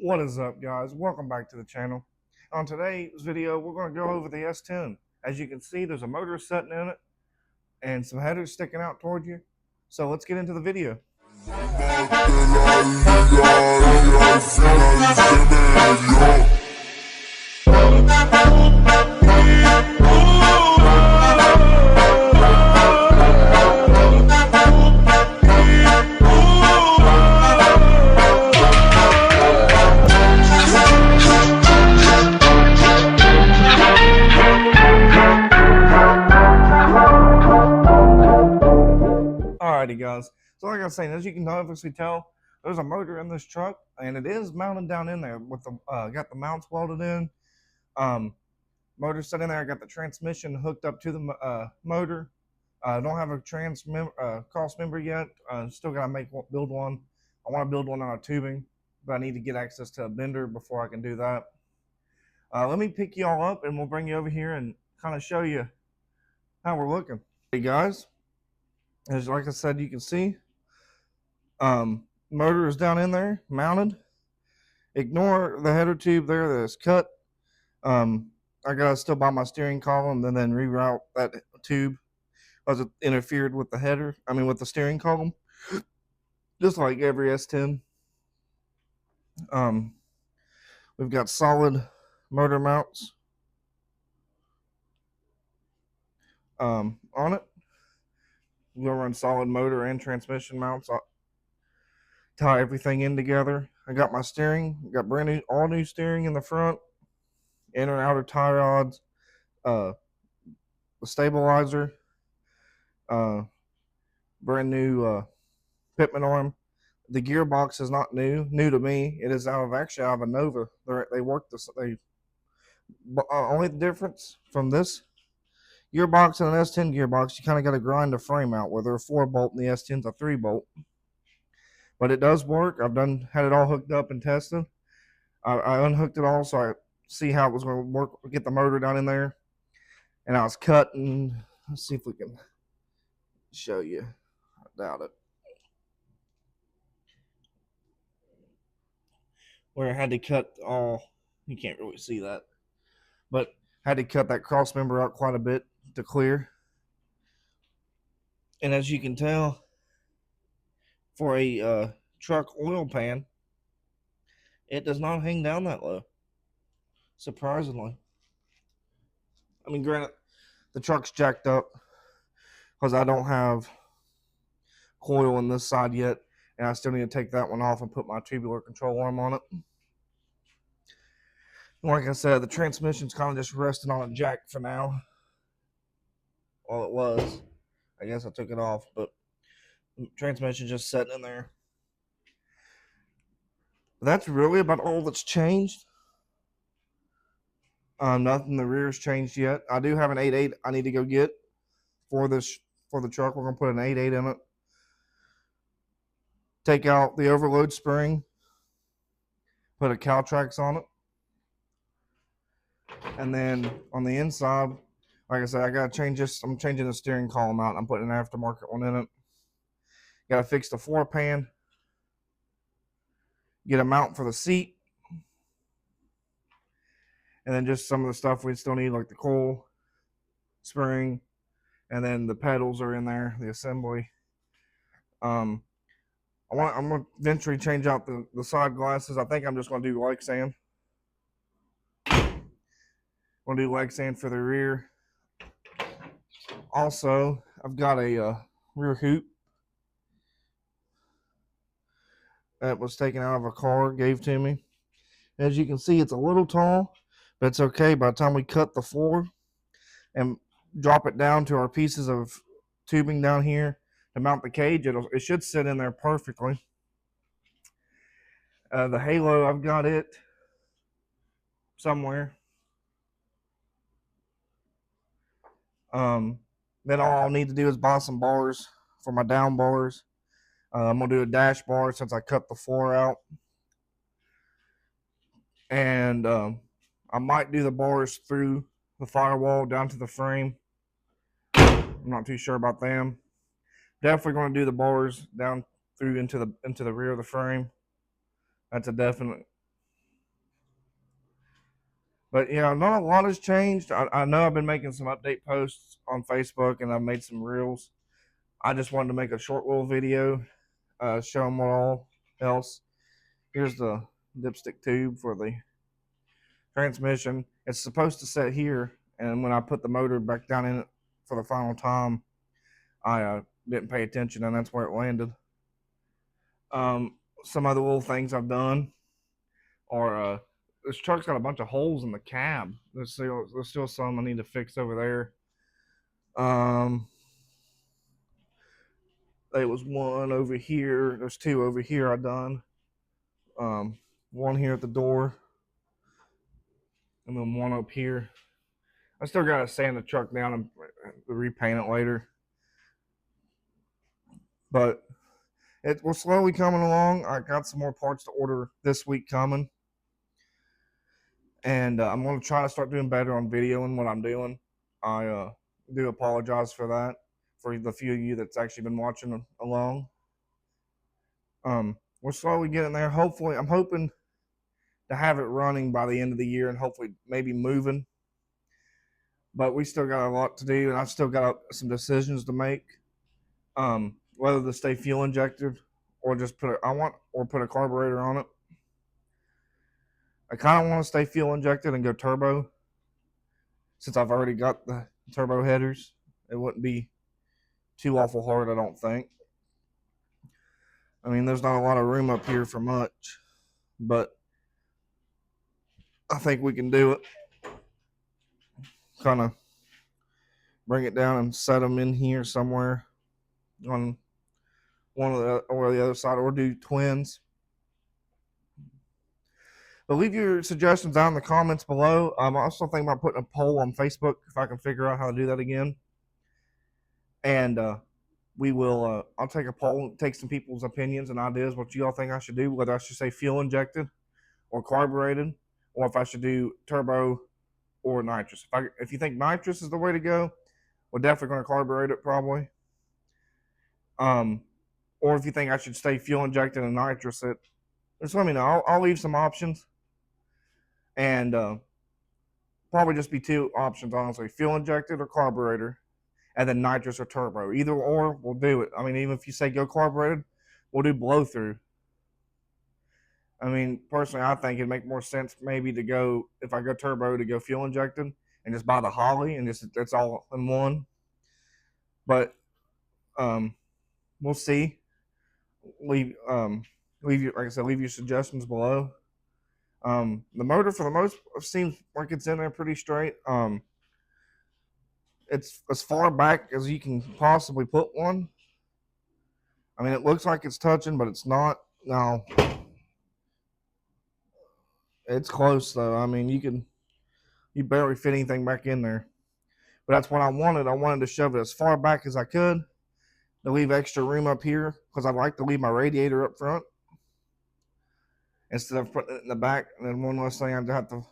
What is up, guys? Welcome back to the channel. On today's video, we're going to go over the S10. As you can see, there's a motor sitting in it and some headers sticking out toward you. So let's get into the video. Alrighty, guys. So like I was saying, as you can obviously tell, there's a motor in this truck, and it is mounted down in there with the got the mounts welded in. Motor set in there. I got the transmission hooked up to the motor. I don't have a cross member yet. Still gotta build one. I want to build one out of tubing, but I need to get access to a bender before I can do that. Let me pick you all up, and we'll bring you over here and kind of show you how we're looking. Hey guys. As like I said, you can see motor is down in there mounted. Ignore the header tube there that is cut. I gotta still buy my steering column and then reroute that tube because it interfered with the header, with the steering column, just like every S10. We've got solid motor mounts on it. We'll run solid motor and transmission mounts. I'll tie everything in together. I got my steering. Got all new steering in the front, inner and outer tie rods, the stabilizer, brand new pitman arm. The gearbox is not new to me. It is out of a Nova. They work this. Only the difference from this gearbox and an S10 gearbox, you kind of got to grind the frame out, where they're a 4-bolt and the S10's a 3-bolt. But it does work. I've had it all hooked up and tested. I unhooked it all so I see how it was going to work, get the motor down in there. And I was cutting. Let's see if we can show you. I doubt it. Where I had to cut all, you can't really see that, but had to cut that cross member out quite a bit to clear. And as you can tell, for a truck oil pan, it does not hang down that low, surprisingly. Granted, the truck's jacked up because I don't have coil on this side yet, and I still need to take that one off and put my tubular control arm on it. Like I said, the transmission's kind of just resting on a jack for now. Well, it was. I guess I took it off, but the transmission's just sitting in there. But that's really about all that's changed. Nothing in the rear's changed yet. I do have an 8.8 I need to go get for the truck. We're going to put an 8.8 in it. Take out the overload spring. Put a Caltrax on it. And then on the inside, like I said, I got to change this. I'm changing the steering column out. I'm putting an aftermarket one in it. Got to fix the floor pan. Get a mount for the seat. And then just some of the stuff we still need, like the coil spring. And then the pedals are in there, the assembly. I'm going to eventually change out the side glasses. I think I'm just going to do leg sand. I'm going to do leg sand for the rear. Also, I've got a rear hoop that was taken out of a car, gave to me. As you can see, it's a little tall, but it's okay. By the time we cut the floor and drop it down to our pieces of tubing down here to mount the cage, it should sit in there perfectly. The halo, I've got it somewhere. Then all I'll need to do is buy some bars for my down bars. I'm going to do a dash bar since I cut the floor out. And I might do the bars through the firewall down to the frame. I'm not too sure about them. Definitely going to do the bars down through into the rear of the frame. That's a definite. But yeah, not a lot has changed. I know I've been making some update posts on Facebook and I've made some reels. I just wanted to make a short little video showing what all else. Here's the dipstick tube for the transmission. It's supposed to set here, and when I put the motor back down in it for the final time, I didn't pay attention, and that's where it landed. Some other little things I've done are this truck's got a bunch of holes in the cab. There's still some I need to fix over there. There was one over here. There's two over here I done. One here at the door, and then one up here. I still gotta sand the truck down and repaint it later, but we're slowly coming along. I got some more parts to order this week coming, and I'm going to try to start doing better on videoing what I'm doing. I do apologize for that, for the few of you that's actually been watching along. We're slowly getting there. Hopefully, I'm hoping to have it running by the end of the year and hopefully maybe moving. But we still got a lot to do, and I've still got some decisions to make. Whether to stay fuel injected or just put a carburetor on it. I kind of want to stay fuel injected and go turbo, since I've already got the turbo headers. It wouldn't be too awful hard, I don't think. I mean, there's not a lot of room up here for much, but I think we can do it. Kind of bring it down and set them in here somewhere on one of the other side, or do twins. But leave your suggestions down in the comments below. I'm also thinking about putting a poll on Facebook if I can figure out how to do that again. And we will. I'll take a poll, take some people's opinions and ideas. What you all think I should do? Whether I should say fuel injected or carbureted, or if I should do turbo or nitrous. If you think nitrous is the way to go, we're definitely going to carburate it probably. Or if you think I should stay fuel injected and nitrous it, just let me know. I'll leave some options. And probably just be two options, honestly: fuel injected or carburetor, and then nitrous or turbo. Either or, we'll do it. I mean, even if you say go carbureted, we'll do blow through. I mean, personally, I think it'd make more sense maybe to go, if I go turbo, to go fuel injected and just buy the Holly and just that's all in one. But we'll see. Leave your, like I said, leave your suggestions below. The motor, for the most, seems like it's in there pretty straight. It's as far back as you can possibly put one. I mean, it looks like it's touching, but it's not. No, it's close though. I mean, you barely fit anything back in there. But that's what I wanted. I wanted to shove it as far back as I could to leave extra room up here, because I like to leave my radiator up front instead of putting it in the back, and then one less thing I'd have to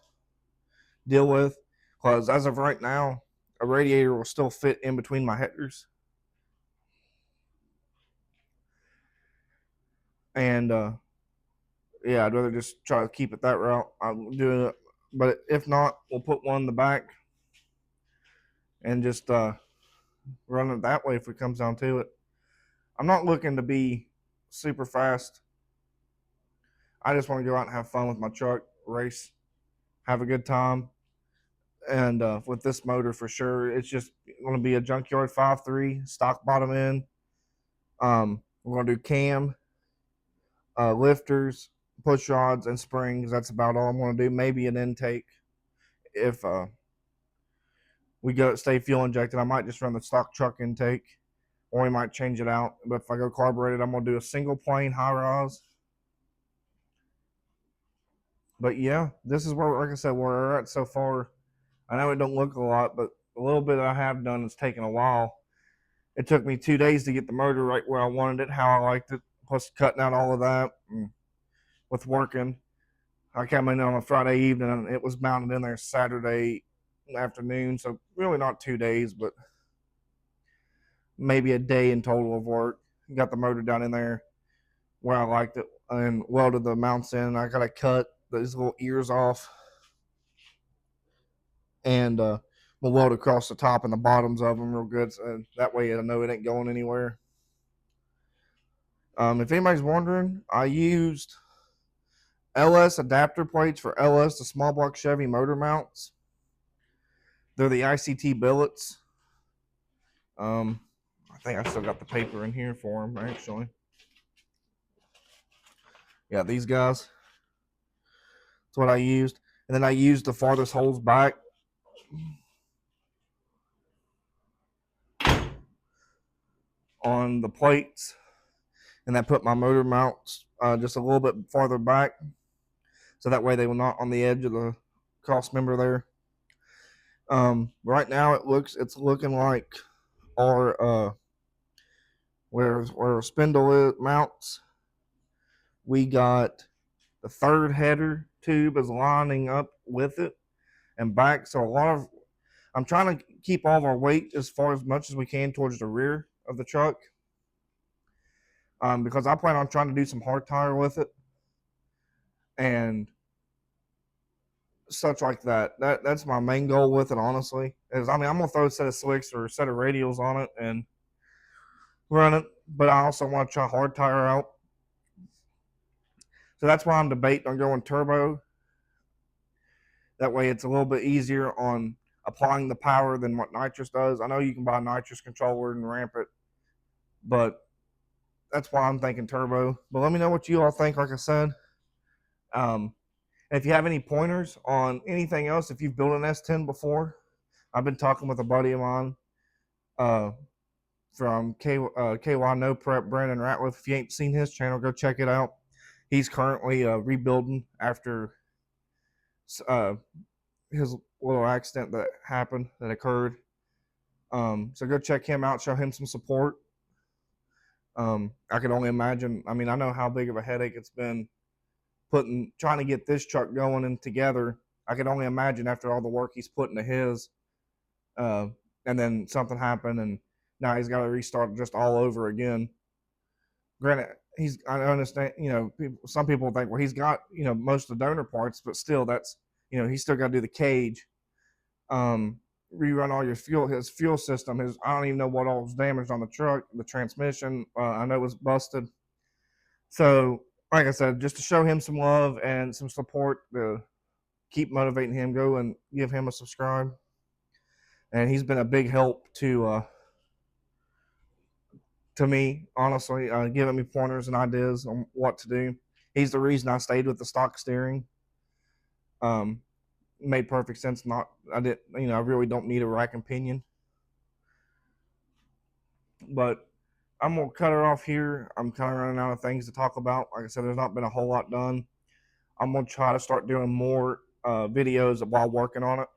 deal with. Because as of right now, a radiator will still fit in between my headers. And yeah, I'd rather just try to keep it that route. I'll do it, but if not, we'll put one in the back and just run it that way if it comes down to it. I'm not looking to be super fast. I just want to go out and have fun with my truck, race, have a good time. And with this motor, for sure, it's just going to be a junkyard 5.3 stock bottom end. We're going to do cam, lifters, push rods, and springs. That's about all I'm going to do. Maybe an intake if we go stay fuel injected. I might just run the stock truck intake, or we might change it out. But if I go carbureted, I'm going to do a single plane high rise. But yeah, this is where, like I said, where we're at so far. I know it don't look a lot, but a little bit I have done has taken a while. It took me 2 days to get the motor right where I wanted it, how I liked it, plus cutting out all of that. And with working, I came in on a Friday evening and it was mounted in there Saturday afternoon. So really not 2 days, but maybe a day in total of work. Got the motor down in there where I liked it and welded the mounts in. I got to cut these little ears off and we'll weld across the top and the bottoms of them real good, so that way I know it ain't going anywhere. If anybody's wondering, I used LS adapter plates for LS, the small block Chevy motor mounts. They're the ICT billets. I think I still got the paper in here for them, actually. Yeah, these guys. That's what I used. And then I used the farthest holes back. On the plates. And I put my motor mounts just a little bit farther back. So that way they were not on the edge of the cross member there. Right now it's looking like our where our spindle mounts. We got the third header tube is lining up with it and back. So I'm trying to keep all of our weight as much as we can towards the rear of the truck. Because I plan on trying to do some hard tire with it and such like that. That's my main goal with it, honestly. I'm gonna throw a set of slicks or a set of radials on it and run it, but I also want to try hard tire out. So that's why I'm debating on going turbo. That way it's a little bit easier on applying the power than what nitrous does. I know you can buy a nitrous controller and ramp it, but that's why I'm thinking turbo. But let me know what you all think, like I said. If you have any pointers on anything else, if you've built an S10 before, I've been talking with a buddy of mine from KY No Prep, Brandon Ratliff. If you ain't seen his channel, go check it out. He's currently rebuilding after his little accident that occurred. So go check him out, show him some support. I can only imagine. I mean, I know how big of a headache it's been trying to get this truck going and together. I can only imagine after all the work he's put into his, and then something happened, and now he's got to restart just all over again. Granted, I understand, some people think, well, he's got, most of the donor parts, but still that's, he's still got to do the cage, rerun all his fuel system. I don't even know what all was damaged on the truck. The transmission, I know was busted. So, like I said, just to show him some love and some support to keep motivating him, go and give him a subscribe. And he's been a big help to me, honestly, giving me pointers and ideas on what to do. He's the reason I stayed with the stock steering. Made perfect sense. I really don't need a rack and pinion. But I'm gonna cut her off here. I'm kind of running out of things to talk about. Like I said, there's not been a whole lot done. I'm gonna try to start doing more videos while working on it.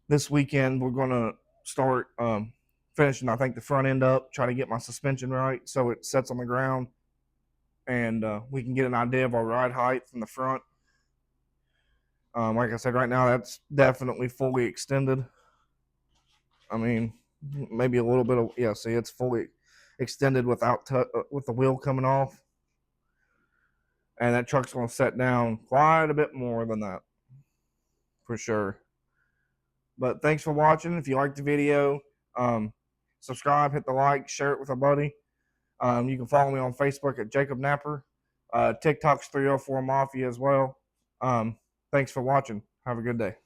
This weekend we're gonna start finishing, I think, the front end up, try to get my suspension right so it sets on the ground, and we can get an idea of our ride height from the front. Like I said, right now that's definitely fully extended. I mean, maybe a little bit of, yeah, see, it's fully extended without with the wheel coming off. And that truck's going to set down quite a bit more than that, for sure. But thanks for watching. If you liked the video, subscribe, hit the like, share it with a buddy. You can follow me on Facebook at Jacob Napper. TikTok's 304 Mafia as well. Thanks for watching. Have a good day.